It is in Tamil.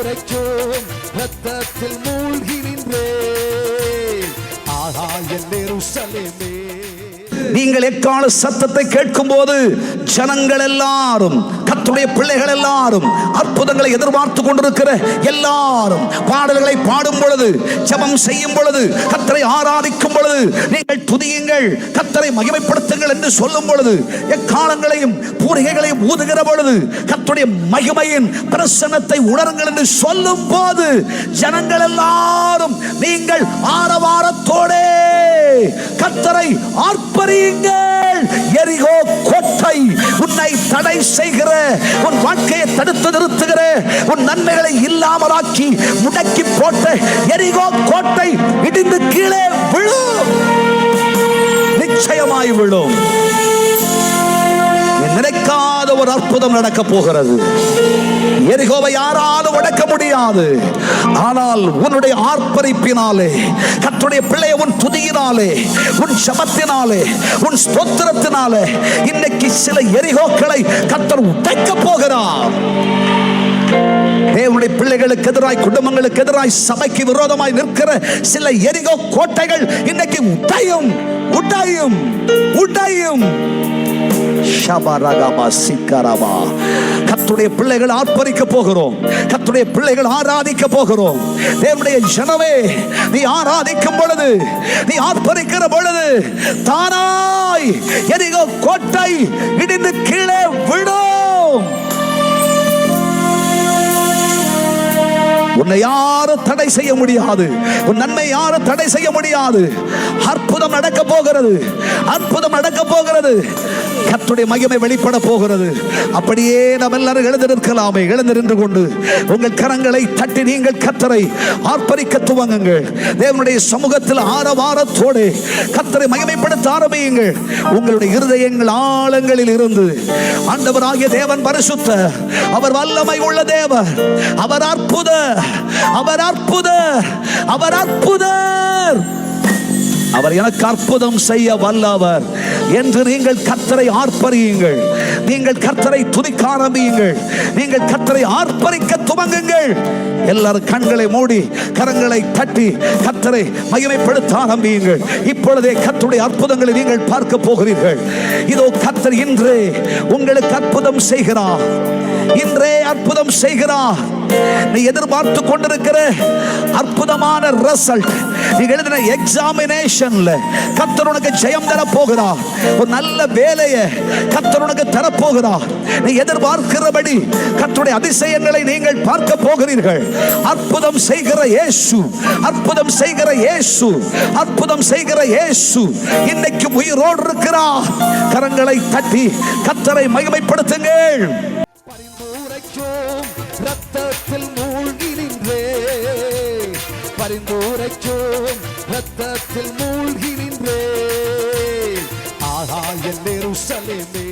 பரிந்துரைக்கும் ரத்தத்தில் மூழ்கி நின்றே. ஆஹா என் எருசலேமே. நீங்கள் எக்கால சத்தத்தை கேட்கும் போது ஜனங்கள் எல்லாரும், கர்த்தருடைய பிள்ளைகள் எல்லாரும், அற்புதங்களை எதிர்பார்த்து கொண்டிருக்கிற எல்லாரும் பாடல்களை பாடும் பொழுது, ஜெபம் செய்யும் பொழுது, கர்த்தரை ஆராதிக்கும் பொழுது, நீங்கள் துதியுங்கள், கர்த்தரை மகிமைப்படுத்துங்கள் என்று சொல்லும் பொழுது, எக்காலங்களையும் பூரிகைகளையும் ஊதுகிற பொழுது, கர்த்தருடைய மகிமையின் பிரசன்னத்தை உணருங்கள் என்று சொல்லும் போது, ஜனங்கள் எல்லாரும் நீங்கள் ஆரவாரத்தோடே கர்த்தரை ஆர்ப்பரியுங்கள். எரிகோ கோட்டை உன்னை தடை செய்கிற, உன் வாழ்க்கையை தடுத்து நிறுத்துகிற, உன் நன்மைகளை இல்லாமலாக்கி முடக்கி போட்ட எரிகோ கோட்டை இடிந்து கீழே விழும், நிச்சயமாய் விழும். நினைக்காத ஒரு அற்புதம் நடக்க போகிறது. எரிகோவை யாராலும் உடைக்க முடியாது. ஆனால் உன்னுடைய ஆர்ப்பரிப்பினாலே, கர்த்தருடைய பிள்ளையை உன் துதியினாலே, உன் ஜெபத்தினாலே, உன் ஸ்தோத்திரத்தினாலே இன்னைக்கு சில எரிகோக்களை கர்த்தர் உடைக்க போகிறார். தேவனுடைய பிள்ளைகளுக்கு எதிராய், குடும்பங்களுக்கு எதிராய், சபைக்கு விரோதமாய் நிற்கிற சில எரிகோ கோட்டைகள் இன்னைக்கு உடையும் உடையும் உடையும். கர்த்தருடைய பிள்ளைகள் ஆர்ப்பரிக்க போகிறோம். கர்த்தருடைய பிள்ளைகள் ஆராதிக்க போகிறோம். தேவனுடைய ஜனமே, நீ ஆராதிக்கும் பொழுது, நீ ஆர்ப்பரிக்கிற பொழுது, தானாய் எரிகோ கோட்டை இடிந்து கீழே விடும். உன்னை யாரும் தடை செய்ய முடியாது. உன் நன்மை யாரும் தடை செய்ய முடியாது. அற்புதம் நடக்க போகிறது. அற்புதம் நடக்க போகிறது. கர்த்தருடைய மகிமை வெளிப்பட போகிறது. அப்படியே நாம் எல்லாரும் எழுந்து நிற்கலாமே. எழுந்து நின்று கொண்டு உங்கள் கரங்களை தட்டி நீங்கள் கர்த்தரை ஆர்ப்பரிக்க துவங்குங்கள். தேவனுடைய சமூகத்தில் ஆரவாரத்தோடு கர்த்தரை மகிமைப்படுத்த ஆரம்பியுங்கள். உங்களுடைய இருதயங்கள் ஆழங்களில் இருந்து, ஆண்டவராகிய தேவன் பரிசுத்தர், அவர் வல்லமை உள்ள தேவர், அவர் அற்புதர், அவர் அற்புதர், அவர் அற்புதர், அவர் எனக்கு அற்புதம் செய்ய வல்லவர் என்று நீங்கள் கர்த்தரை ஆர்ப்பரியுங்கள். நீங்கள் கர்த்தரை துதிக்க ஆரம்பியுங்கள். நீங்கள் கர்த்தரை ஆர்ப்பரிக்க துவங்குங்கள். எல்லாரும் கண்களை மூடி கரங்களை தட்டி கர்த்தரை மகிமைப்படுத்த ஆரம்பியுங்கள். இப்பொழுதே கர்த்தருடைய அற்புதங்களை நீங்கள் பார்க்க போகிறீர்கள். இதோ கர்த்தர் இன்றே உங்களுக்கு அற்புதம் செய்கிறார். இன்றே அற்புதம் செய்கிறார். நீ எதிர்பார்த்து கொண்டிருக்கிற அற்புதமான ரிசல்ட், நீ எழுதின எக்ஸாமினேஷன்ல கர்த்தர் உனக்கு ஜெயம் தர போகிறார். ஒரு நல்ல வேலையை கர்த்தர் உனக்கு தர போகிறார். நீ எதிர்பார்க்கிறபடி கர்த்தருடைய அதிசயங்களை நீங்கள் பார்க்க போகிறீர்கள். அற்புதம் செய்கிற இயேசு, அற்புதம் செய்கிற இயேசு, அற்புதம் செய்கிற இயேசு இன்னைக்கு உயிரோடு இருக்கிறார். கரங்களை தட்டி கர்த்தரை மகிமைப்படுத்துங்கள். பரிந்துரைக்கும் ரத்தத்தில் மூழ்கி நின்றே. பரிந்துரைக்கும் ரத்தத்தில் மூழ்கி நின்றே. ஆஹா என் எருசலேமே.